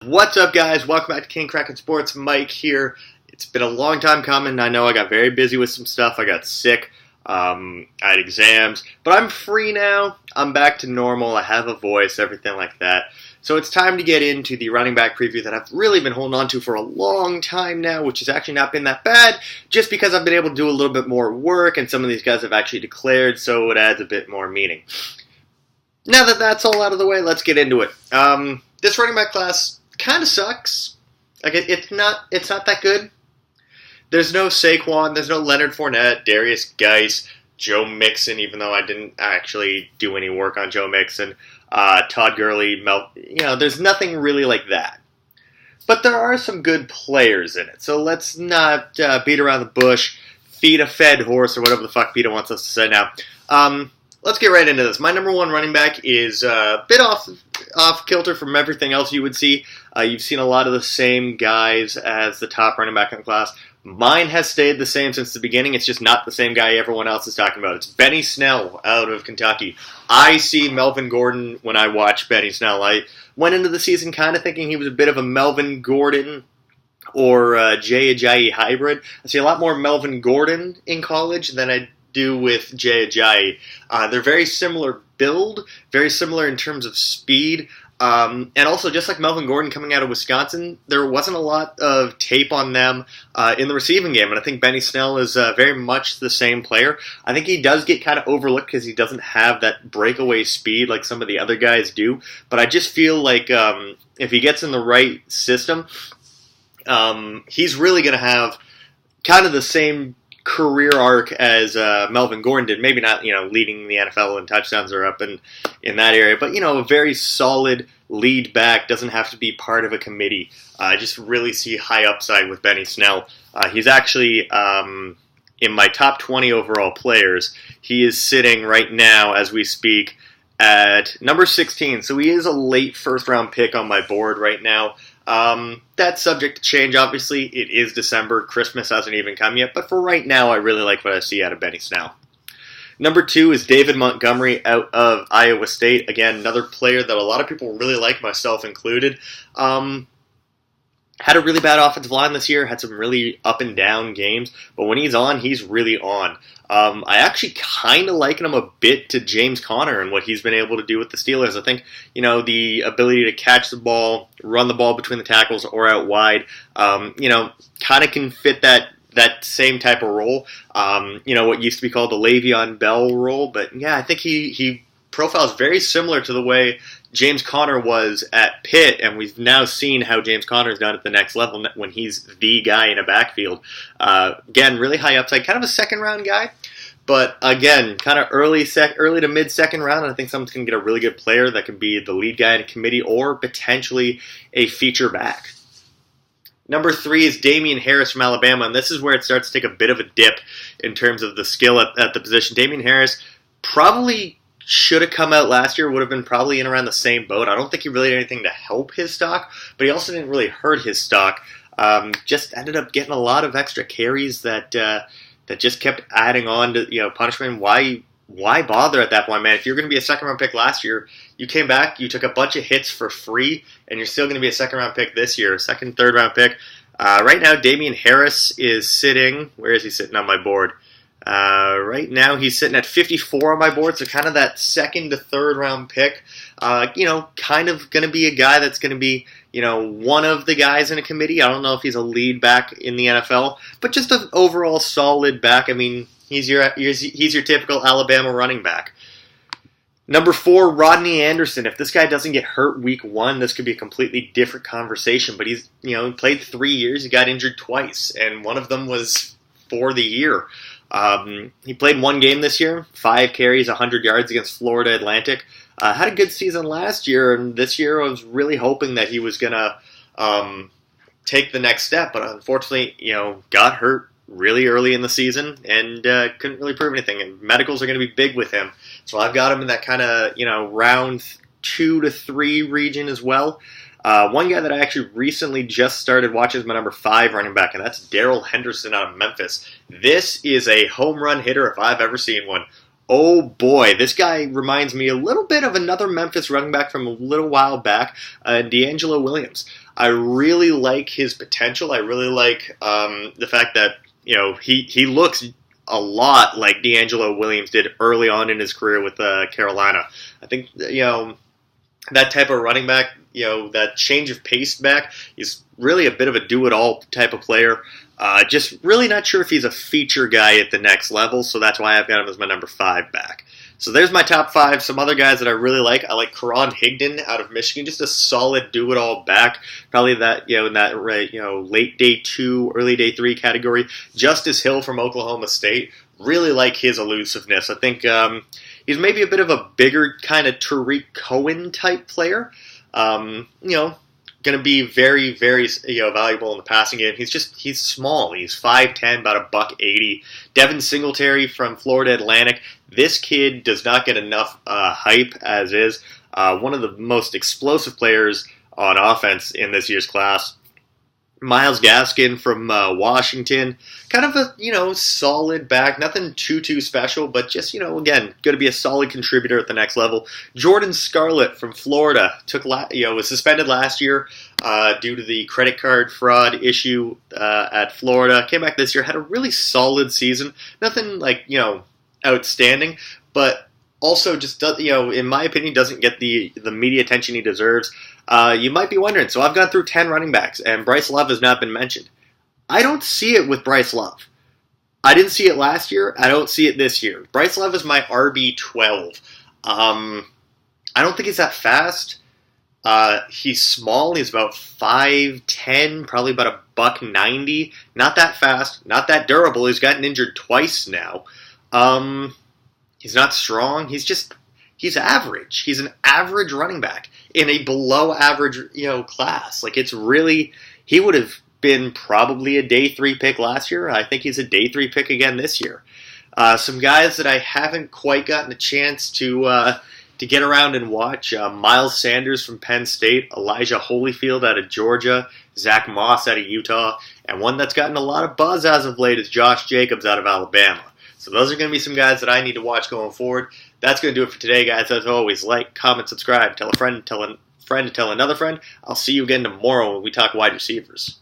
What's up, guys? Welcome back to King Kraken Sports. Mike here. It's been a long time coming. I know I got very busy with some stuff. I got sick. I had exams. But I'm free now. I'm back to normal. I have a voice, everything like that. So it's time to get into the running back preview that I've really been holding on to for a long time now, which has actually not been that bad, just because I've been able to do a little bit more work, and some of these guys have actually declared, so it adds a bit more meaning. Now that that's all out of the way, let's get into it. This running back class kind of sucks. Like it's not that good. There's no Saquon, there's no Leonard Fournette, Darius Geis, Joe Mixon, even though I didn't actually do any work on Joe Mixon, Todd Gurley, there's nothing really like that. But there are some good players in it, so let's not beat around the bush, feed a fed horse, or whatever the fuck Peter wants us to say now. Let's get right into this. My number one running back is a bit off kilter from everything else you would see. You've seen a lot of the same guys as the top running back in the class. Mine has stayed the same since the beginning. It's just not the same guy everyone else is talking about. It's Benny Snell out of Kentucky. I see Melvin Gordon when I watch Benny Snell. I went into the season kind of thinking he was a bit of a Melvin Gordon or Jay Ajayi hybrid. I see a lot more Melvin Gordon in college than I do with Jay Ajayi. They're very similar build, very similar in terms of speed. And also, just like Melvin Gordon coming out of Wisconsin, there wasn't a lot of tape on them in the receiving game, and I think Benny Snell is very much the same player. I think he does get kind of overlooked because he doesn't have that breakaway speed like some of the other guys do, but I just feel like if he gets in the right system, he's really going to have kind of the same career arc as Melvin Gordon did. Maybe not, leading the NFL in touchdowns or up in that area, but, a very solid lead back, doesn't have to be part of a committee. I just really see high upside with Benny Snell. He's actually in my top 20 overall players. He is sitting right now, as we speak, at number 16. So he is a late first-round pick on my board right now. That's subject to change, obviously. It is December. Christmas hasn't even come yet. But for right now, I really like what I see out of Benny Snell. Number 2 is David Montgomery out of Iowa State. Again, another player that a lot of people really like, myself included. Had a really bad offensive line this year. Had some really up and down games. But when he's on, he's really on. I actually kind of liken him a bit to James Conner and what he's been able to do with the Steelers. I think, the ability to catch the ball, run the ball between the tackles or out wide, kind of can fit that same type of role. What used to be called the Le'Veon Bell role. But, yeah, I think he profiles very similar to the way James Conner was at Pitt, and we've now seen how James Conner is done at the next level when he's the guy in a backfield. Again, really high upside, kind of a second-round guy, but again, kind of early to mid-second round, and I think someone's going to get a really good player that can be the lead guy in a committee or potentially a feature back. Number 3 is Damien Harris from Alabama, and this is where it starts to take a bit of a dip in terms of the skill at the position. Damien Harris probably should have come out last year, would have been probably in around the same boat. I don't think he really did anything to help his stock, but he also didn't really hurt his stock. Just ended up getting a lot of extra carries that just kept adding on to punishment. Why bother at that point, man? If you're going to be a second-round pick last year, you came back, you took a bunch of hits for free, and you're still going to be a second-round pick this year, second, third-round pick. Right now, Damien Harris is sitting. Where is he sitting on my board? Right now, he's sitting at 54 on my board, so kind of that second to third round pick. Kind of going to be a guy that's going to be, one of the guys in a committee. I don't know if he's a lead back in the NFL, but just an overall solid back. I mean, he's your typical Alabama running back. Number 4, Rodney Anderson. If this guy doesn't get hurt week 1, this could be a completely different conversation. But he's, he played 3 years. He got injured twice, and one of them was for the year. He played 1 game this year, 5 carries, 100 yards against Florida Atlantic. Had a good season last year, and this year I was really hoping that he was going to take the next step, but unfortunately, got hurt really early in the season and couldn't really prove anything. And medicals are going to be big with him, so I've got him in that kind of round 2 to 3 region as well. One guy that I actually recently just started watching is my number 5 running back, and that's Darrell Henderson out of Memphis. This is a home run hitter if I've ever seen one. Oh boy, this guy reminds me a little bit of another Memphis running back from a little while back, D'Angelo Williams. I really like his potential. I really like the fact that he looks a lot like D'Angelo Williams did early on in his career with Carolina. I think that type of running back, that change of pace back, he's really a bit of a do-it-all type of player. Just really not sure if he's a feature guy at the next level, so that's why I've got him as my number 5 back. So there's my top 5. Some other guys that I really like. I like Karan Higdon out of Michigan, just a solid do-it-all back. Probably that in that late day 2, early day 3 category. Justice Hill from Oklahoma State. Really like his elusiveness. I think he's maybe a bit of a bigger kind of Tariq Cohen type player. Going to be very, very valuable in the passing game. He's small. He's 5'10", about $180. Devin Singletary from Florida Atlantic. This kid does not get enough hype as is. One of the most explosive players on offense in this year's class. Myles Gaskin from Washington, kind of a solid back, nothing too special, but just again going to be a solid contributor at the next level. Jordan Scarlett from Florida was suspended last year due to the credit card fraud issue at Florida. Came back this year, had a really solid season, nothing outstanding, but also just in my opinion doesn't get the media attention he deserves. You might be wondering, so I've gone through 10 running backs, and Bryce Love has not been mentioned. I don't see it with Bryce Love. I didn't see it last year. I don't see it this year. Bryce Love is my RB12. I don't think he's that fast. He's small. He's about 5'10", probably about $190. Not that fast. Not that durable. He's gotten injured twice now. He's not strong. He's average. He's an average running back in a below average, class. He would have been probably a day 3 pick last year. I think he's a day 3 pick again this year. Some guys that I haven't quite gotten a chance to get around and watch. Miles Sanders from Penn State, Elijah Holyfield out of Georgia, Zach Moss out of Utah, and one that's gotten a lot of buzz as of late is Josh Jacobs out of Alabama. So those are going to be some guys that I need to watch going forward. That's going to do it for today, guys. As always, like, comment, subscribe, tell a friend, tell another friend. I'll see you again tomorrow when we talk wide receivers.